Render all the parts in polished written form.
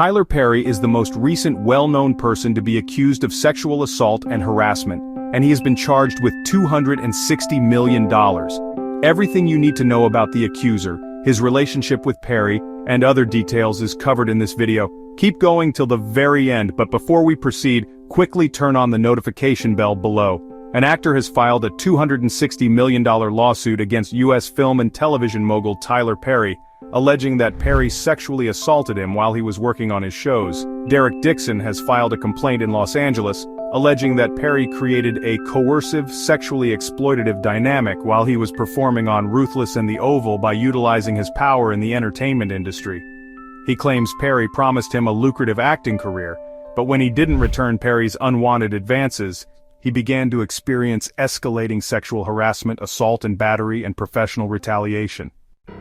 Tyler Perry is the most recent well-known person to be accused of sexual assault and harassment, and he has been charged with $260 million. Everything you need to know about the accuser, his relationship with Perry, and other details is covered in this video. Keep going till the very end, but before we proceed, quickly turn on the notification bell below. An actor has filed a $260 million lawsuit against U.S. film and television mogul Tyler Perry, alleging that Perry sexually assaulted him while he was working on his shows. Derek Dixon has filed a complaint in Los Angeles, alleging that Perry created a coercive, sexually exploitative dynamic while he was performing on Ruthless and The Oval by utilizing his power in the entertainment industry. He claims Perry promised him a lucrative acting career, but when he didn't return Perry's unwanted advances, he began to experience escalating sexual harassment, assault and battery, and professional retaliation.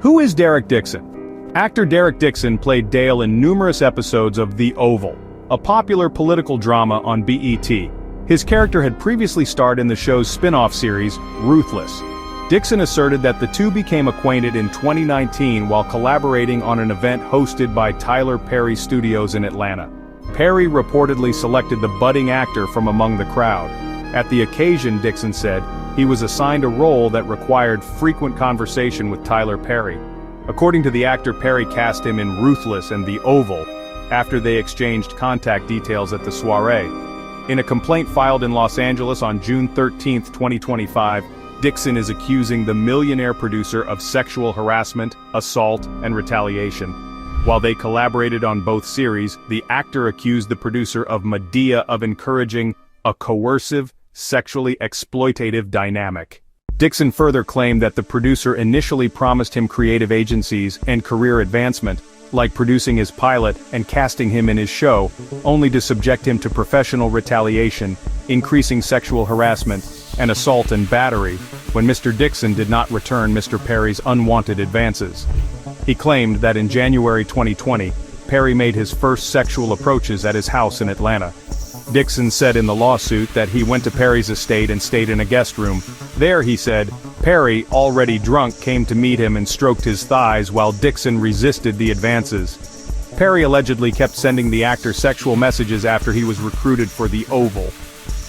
Who is Derek Dixon? Actor Derek Dixon played Dale in numerous episodes of The Oval, a popular political drama on BET. His character had previously starred in the show's spin-off series, Ruthless. Dixon asserted that the two became acquainted in 2019 while collaborating on an event hosted by Tyler Perry Studios in Atlanta. Perry reportedly selected the budding actor from among the crowd. At the occasion, Dixon said, he was assigned a role that required frequent conversation with Tyler Perry. According to the actor, Perry cast him in Ruthless and The Oval, after they exchanged contact details at the soiree. In a complaint filed in Los Angeles on June 13, 2025, Dixon is accusing the millionaire producer of sexual harassment, assault, and retaliation. While they collaborated on both series, the actor accused the producer of Madea of encouraging a coercive, sexually exploitative dynamic. Dixon further claimed that the producer initially promised him creative agencies and career advancement, like producing his pilot and casting him in his show, only to subject him to professional retaliation, increasing sexual harassment, and assault and battery, when Mr. Dixon did not return Mr. Perry's unwanted advances. He claimed that in January 2020, Perry made his first sexual approaches at his house in Atlanta. Dixon said in the lawsuit that he went to Perry's estate and stayed in a guest room. There, he said, Perry, already drunk, came to meet him and stroked his thighs while Dixon resisted the advances. Perry allegedly kept sending the actor sexual messages after he was recruited for The Oval.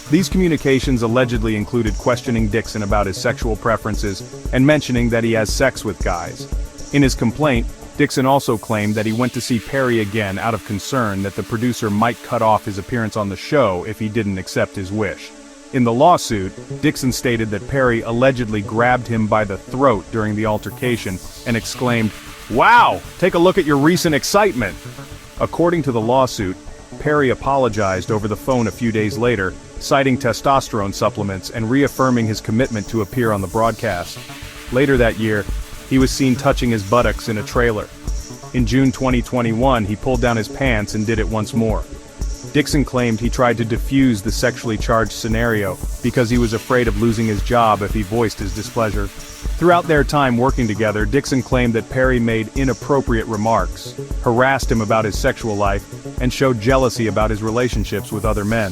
These communications allegedly included questioning Dixon about his sexual preferences and mentioning that he has sex with guys. In his complaint, Dixon also claimed that he went to see Perry again out of concern that the producer might cut off his appearance on the show if he didn't accept his wish. In the lawsuit, Dixon stated that Perry allegedly grabbed him by the throat during the altercation and exclaimed, "Wow, take a look at your recent excitement." According to the lawsuit, Perry apologized over the phone a few days later, citing testosterone supplements and reaffirming his commitment to appear on the broadcast. Later that year, he was seen touching his buttocks in a trailer. In June 2021, he pulled down his pants and did it once more. Dixon claimed he tried to defuse the sexually charged scenario because he was afraid of losing his job if he voiced his displeasure. Throughout their time working together, Dixon claimed that Perry made inappropriate remarks, harassed him about his sexual life, and showed jealousy about his relationships with other men.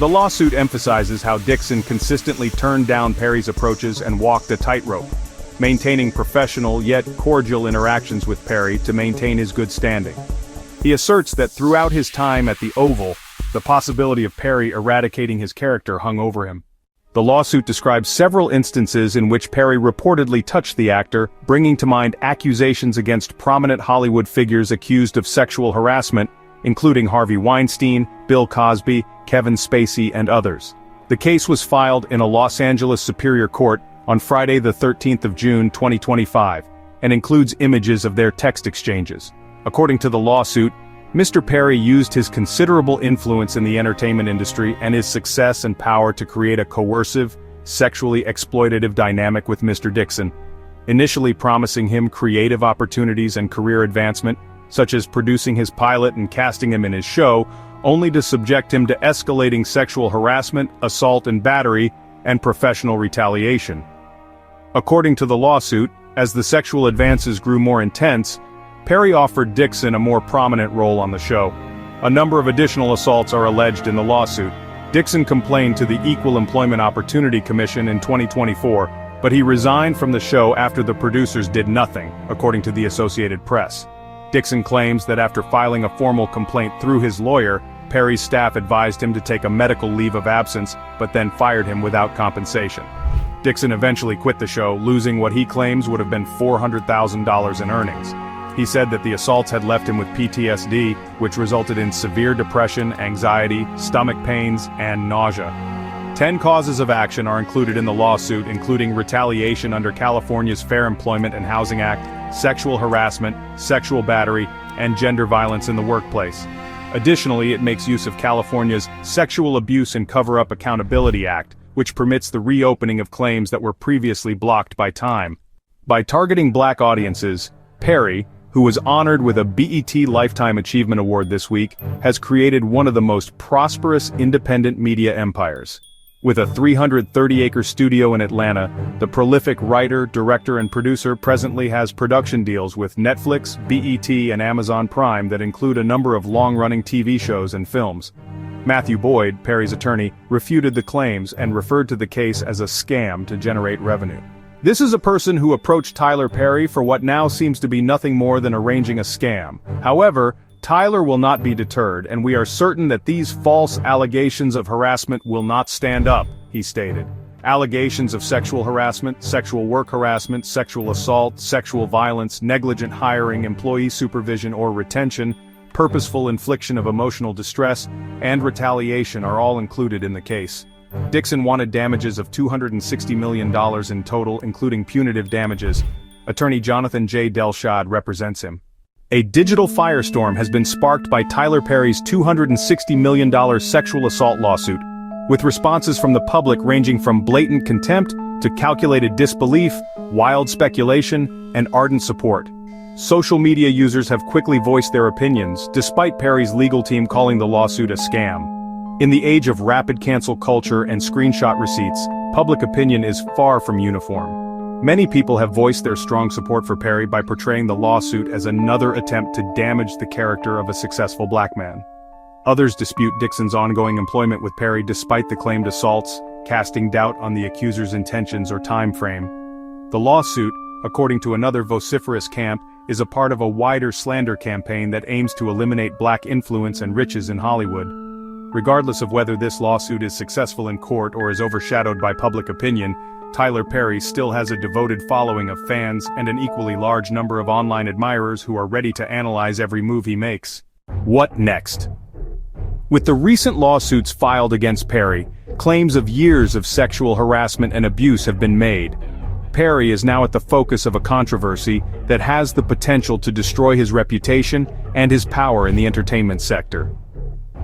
The lawsuit emphasizes how Dixon consistently turned down Perry's approaches and walked a tightrope, maintaining professional yet cordial interactions with Perry to maintain his good standing. He asserts that throughout his time at The Oval, the possibility of Perry eradicating his character hung over him. The lawsuit describes several instances in which Perry reportedly touched the actor, bringing to mind accusations against prominent Hollywood figures accused of sexual harassment, including Harvey Weinstein, Bill Cosby, Kevin Spacey, and others. The case was filed in a Los Angeles Superior Court on Friday the 13th of June 2025, and includes images of their text exchanges. According to the lawsuit, Mr. Perry used his considerable influence in the entertainment industry and his success and power to create a coercive, sexually exploitative dynamic with Mr. Dixon, initially promising him creative opportunities and career advancement, such as producing his pilot and casting him in his show, only to subject him to escalating sexual harassment, assault and battery, and professional retaliation. According to the lawsuit, as the sexual advances grew more intense, Perry offered Dixon a more prominent role on the show. A number of additional assaults are alleged in the lawsuit. Dixon complained to the Equal Employment Opportunity Commission in 2024, but he resigned from the show after the producers did nothing, according to the Associated Press. Dixon claims that after filing a formal complaint through his lawyer, Perry's staff advised him to take a medical leave of absence, but then fired him without compensation. Dixon eventually quit the show, losing what he claims would have been $400,000 in earnings. He said that the assaults had left him with PTSD, which resulted in severe depression, anxiety, stomach pains, and nausea. 10 causes of action are included in the lawsuit, including retaliation under California's Fair Employment and Housing Act, sexual harassment, sexual battery, and gender violence in the workplace. Additionally, it makes use of California's Sexual Abuse and Cover-Up Accountability Act, which permits the reopening of claims that were previously blocked by time. By targeting Black audiences, Perry, who was honored with a BET Lifetime Achievement Award this week, has created one of the most prosperous independent media empires. With a 330-acre studio in Atlanta, the prolific writer, director, and producer presently has production deals with Netflix, BET, and Amazon Prime that include a number of long-running TV shows and films. Matthew Boyd, Perry's attorney, refuted the claims and referred to the case as a scam to generate revenue. This is a person who approached Tyler Perry for what now seems to be nothing more than arranging a scam. However, Tyler will not be deterred, and we are certain that these false allegations of harassment will not stand up, he stated. Allegations of sexual harassment, sexual work harassment, sexual assault, sexual violence, negligent hiring, employee supervision or retention, purposeful infliction of emotional distress, and retaliation are all included in the case. Dixon wanted damages of $260 million in total, including punitive damages. Attorney Jonathan J. Delshad represents him. A digital firestorm has been sparked by Tyler Perry's $260 million sexual assault lawsuit, with responses from the public ranging from blatant contempt to calculated disbelief, wild speculation, and ardent support. Social media users have quickly voiced their opinions, despite Perry's legal team calling the lawsuit a scam. In the age of rapid cancel culture and screenshot receipts, public opinion is far from uniform. Many people have voiced their strong support for Perry by portraying the lawsuit as another attempt to damage the character of a successful Black man. Others dispute Dixon's ongoing employment with Perry despite the claimed assaults, casting doubt on the accuser's intentions or time frame. The lawsuit, according to another vociferous camp, is a part of a wider slander campaign that aims to eliminate Black influence and riches in Hollywood. Regardless of whether this lawsuit is successful in court or is overshadowed by public opinion, Tyler Perry still has a devoted following of fans and an equally large number of online admirers who are ready to analyze every move he makes. What next? With the recent lawsuits filed against Perry, claims of years of sexual harassment and abuse have been made. Perry is now at the focus of a controversy that has the potential to destroy his reputation and his power in the entertainment sector.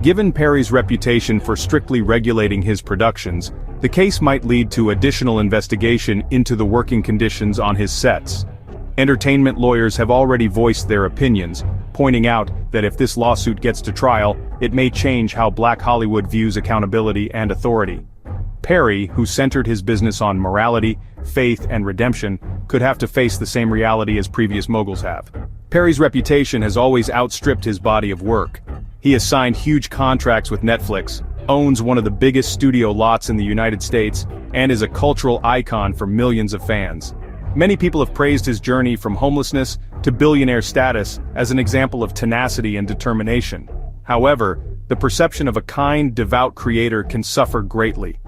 Given Perry's reputation for strictly regulating his productions, the case might lead to additional investigation into the working conditions on his sets. Entertainment lawyers have already voiced their opinions, pointing out that if this lawsuit gets to trial, it may change how Black Hollywood views accountability and authority. Perry, who centered his business on morality, faith, and redemption, could have to face the same reality as previous moguls have. Perry's reputation has always outstripped his body of work. He has signed huge contracts with Netflix, owns one of the biggest studio lots in the United States, and is a cultural icon for millions of fans. Many people have praised his journey from homelessness to billionaire status as an example of tenacity and determination. However, the perception of a kind, devout creator can suffer greatly.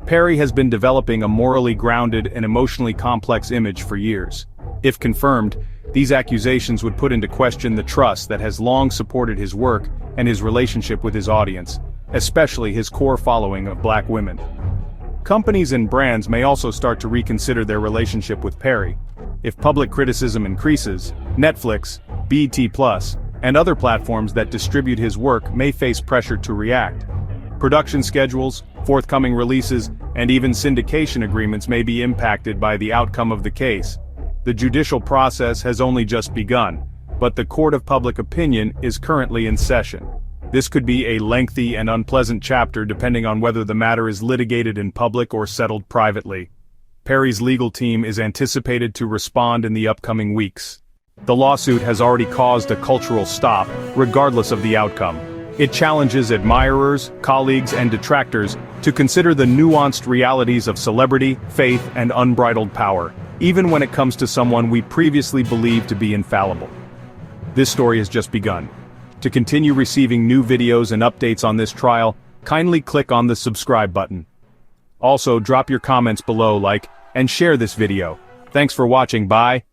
Perry has been developing a morally grounded and emotionally complex image for years. If confirmed, these accusations would put into question the trust that has long supported his work and his relationship with his audience, especially his core following of Black women. Companies and brands may also start to reconsider their relationship with Perry. If public criticism increases, Netflix, BET+, and other platforms that distribute his work may face pressure to react. Production schedules, forthcoming releases, and even syndication agreements may be impacted by the outcome of the case. The judicial process has only just begun, but the court of public opinion is currently in session. This could be a lengthy and unpleasant chapter depending on whether the matter is litigated in public or settled privately. Perry's legal team is anticipated to respond in the upcoming weeks. The lawsuit has already caused a cultural stop, regardless of the outcome. It challenges admirers, colleagues, and detractors to consider the nuanced realities of celebrity, faith, and unbridled power, even when it comes to someone we previously believed to be infallible. This story has just begun. To continue receiving new videos and updates on this trial, kindly click on the subscribe button. Also, drop your comments below, like, and share this video. Thanks for watching, bye.